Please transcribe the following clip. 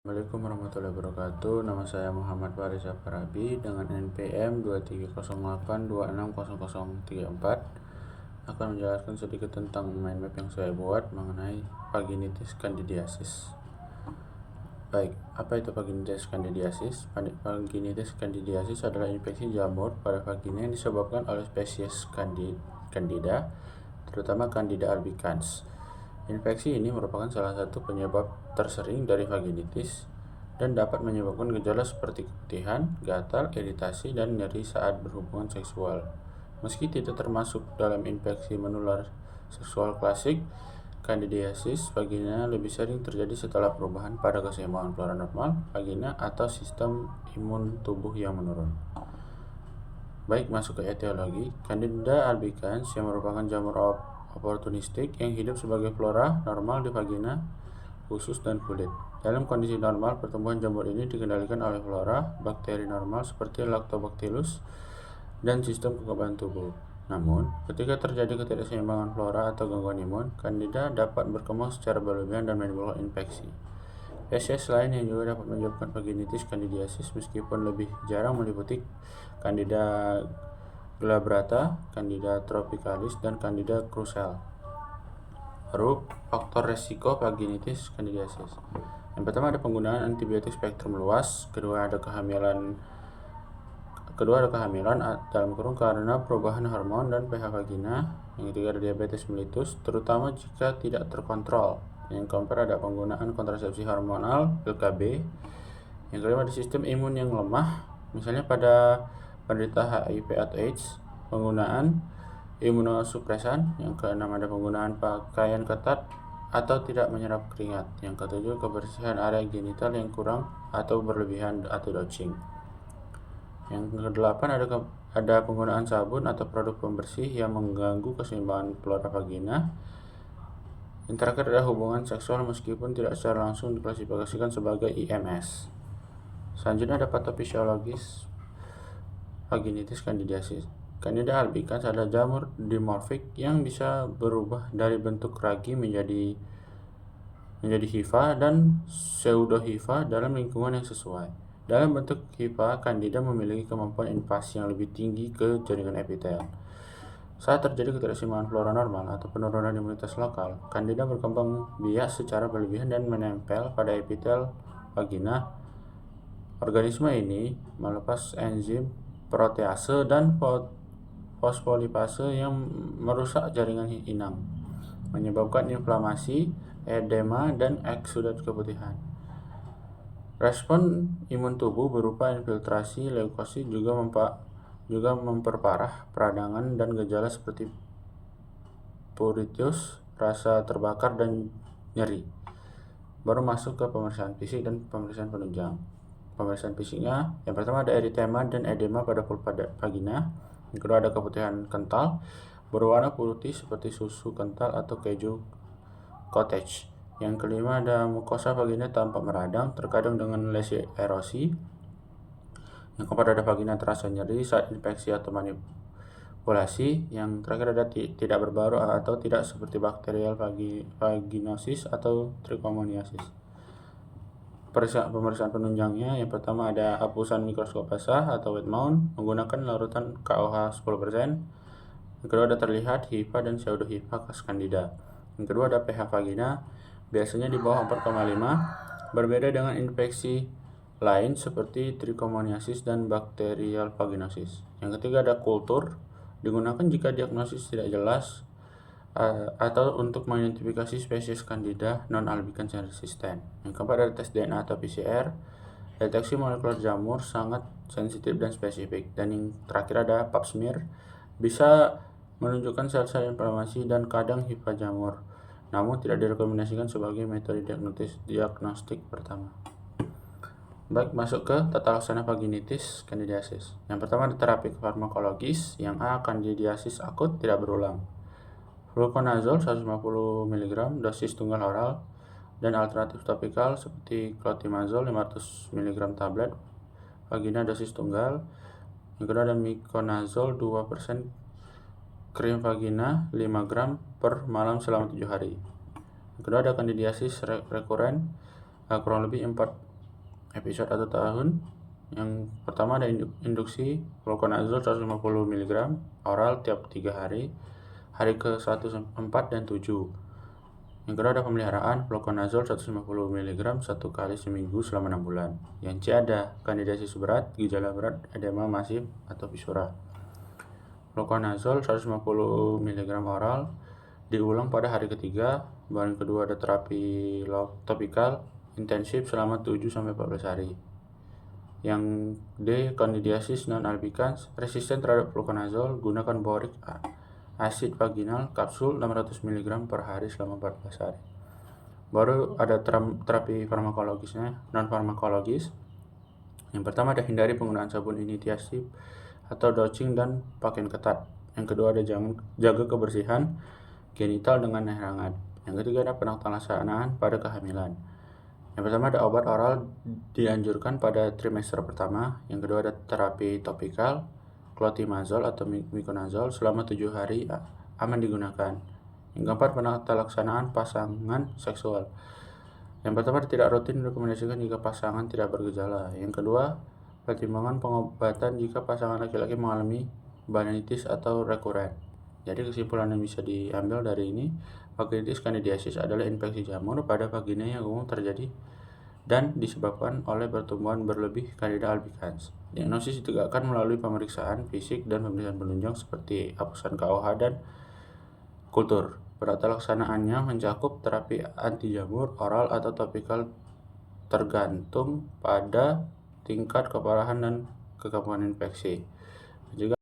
Assalamualaikum warahmatullahi wabarakatuh. Nama saya Muhammad Faris Afarabi dengan NPM 2308260034 akan menjelaskan sedikit tentang mind map yang saya buat mengenai vaginitis candidiasis. Baik, apa itu vaginitis candidiasis? Vaginitis candidiasis adalah infeksi jamur pada vagina yang disebabkan oleh spesies Candida, terutama Candida albicans. Infeksi ini merupakan salah satu penyebab tersering dari vaginitis dan dapat menyebabkan gejala seperti keputihan, gatal, iritasi, dan nyeri saat berhubungan seksual. Meski tidak termasuk dalam infeksi menular seksual klasik, candidiasis vagina lebih sering terjadi setelah perubahan pada keseimbangan flora normal vagina atau sistem imun tubuh yang menurun. Baik, masuk ke etiologi. Candida albicans yang merupakan jamur oportunistik yang hidup sebagai flora normal di vagina, usus, dan kulit. Dalam kondisi normal, pertumbuhan jamur ini dikendalikan oleh flora bakteri normal seperti Lactobacillus dan sistem kekebalan tubuh. Namun, ketika terjadi ketidakseimbangan flora atau gangguan imun, Candida dapat berkembang secara berlebihan dan menimbulkan infeksi. Spesies lain yang juga dapat menyebabkan vaginitis candidiasis meskipun lebih jarang meliputi Candida glabrata, Candida tropicalis, dan Candida krusell. Lalu, faktor resiko vaginitis candidiasis. Yang pertama ada penggunaan antibiotik spektrum luas, kedua ada kehamilan dalam kurung karena perubahan hormon dan pH vagina, yang ketiga ada diabetes mellitus, terutama jika tidak terkontrol. Yang keempat ada penggunaan kontrasepsi hormonal (PKB). Yang kelima ada sistem imun yang lemah, misalnya pada penderita HIV atau AIDS, penggunaan imunosupresan. Yang keenam ada penggunaan pakaian ketat atau tidak menyerap keringat. Yang ketujuh kebersihan area genital yang kurang atau berlebihan atau douching. Yang kedelapan ada penggunaan sabun atau produk pembersih yang mengganggu keseimbangan flora vagina. Yang terakhir ada hubungan seksual meskipun tidak secara langsung diklasifikasikan sebagai IMS. Selanjutnya ada patofisiologis vaginitis candidiasis. Candida albicans adalah jamur dimorfik yang bisa berubah dari bentuk ragi menjadi hifa dan pseudohifa dalam lingkungan yang sesuai. Dalam bentuk hifa, Candida memiliki kemampuan invasi yang lebih tinggi ke jaringan epitel. Saat terjadi ketidakseimbangan flora normal atau penurunan imunitas lokal, Candida berkembang biak secara berlebihan dan menempel pada epitel vagina. Organisme ini melepas enzim protease dan fosfolipase yang merusak jaringan inang, menyebabkan inflamasi, edema, dan eksudat keputihan. Respon imun tubuh berupa infiltrasi leukosit juga memperparah peradangan dan gejala seperti pruritus, rasa terbakar, dan nyeri. Baru masuk ke pemeriksaan fisik dan pemeriksaan penunjang. Pemeriksaan fisiknya, yang pertama ada eritema dan edema pada pulpa vagina. Yang kedua ada keputihan kental berwarna putih seperti susu kental atau keju cottage. Yang kelima ada mukosa vagina tampak meradang, terkadang dengan lesi erosi. Yang keempat ada vagina terasa nyeri saat infeksi atau manipulasi. Yang terakhir ada tidak berbaru atau tidak seperti bakterial vaginosis atau trichomoniasis. Pemeriksaan penunjangnya, yang pertama ada hapusan mikroskop basah atau wet mount menggunakan larutan KOH 10%. Yang kedua ada terlihat hifa dan pseudohifa khas Candida. Yang kedua ada pH vagina biasanya di bawah 4,5, berbeda dengan infeksi lain seperti trichomoniasis dan bakterial vaginosis. Yang ketiga ada kultur, digunakan jika diagnosis tidak jelas atau untuk mengidentifikasi spesies Candida non-albicans yang resisten. Yang keempat ada tes DNA atau PCR, deteksi molekular jamur sangat sensitif dan spesifik. Dan yang terakhir ada pap smear, bisa menunjukkan sel-sel inflamasi dan kadang hifa jamur, namun tidak direkomendasikan sebagai metode diagnostik pertama. Baik, masuk ke tata laksana vaginitis candidiasis. Yang pertama ada terapi farmakologis. Yang A, candidiasis akut tidak berulang. Fluconazole 150 mg dosis tunggal oral, dan alternatif topikal seperti clotrimazole 500 mg tablet vagina dosis tunggal. Yang kedua ada miconazole 2% krim vagina 5 gram per malam selama 7 hari. Yang kedua ada candidiasis rekuren, kurang lebih episode 1 tahun. Yang pertama ada induksi fluconazole 150 mg oral tiap 3 hari ke-1, 4, dan 7. Yang kedua ada pemeliharaan fluconazole 150 mg 1 kali seminggu selama 6 bulan. Yang C ada kandidiasis berat, gejala berat, edema masif, atau visura. Fluconazole 150 mg oral diulang pada hari ketiga. Bahan kedua ada terapi topikal intensif selama 7-14 hari. Yang D, kandidiasis non-albicans resisten terhadap fluconazole, gunakan boric acid vaginal kapsul 600 mg per hari selama 14 hari. Baru ada terapi farmakologisnya, non-farmakologis. Yang pertama ada hindari penggunaan sabun inisiatif atau douching dan pakaian ketat. Yang kedua ada jaga kebersihan genital dengan air hangat. Yang ketiga ada penaklansanaan pada kehamilan. Yang pertama ada obat oral dianjurkan pada trimester pertama. Yang kedua ada terapi topikal, clotimazole atau miconazole selama 7 hari aman digunakan. Yang keempat penaklansanaan pasangan seksual. Yang pertama tidak rutin direkomendasikan jika pasangan tidak bergejala. Yang kedua pertimbangan pengobatan jika pasangan laki-laki mengalami vaginitis atau rekuren. Jadi kesimpulan yang bisa diambil dari ini, vaginitis candidiasis adalah infeksi jamur pada vagina yang umum terjadi dan disebabkan oleh pertumbuhan berlebih Candida albicans. Diagnosis ditegakkan melalui pemeriksaan fisik dan pemeriksaan penunjang seperti hapusan KOH dan kultur. Penata laksanaannya mencakup terapi anti jamur oral atau topikal tergantung pada tingkat keparahan dan kekampuhan infeksi. Juga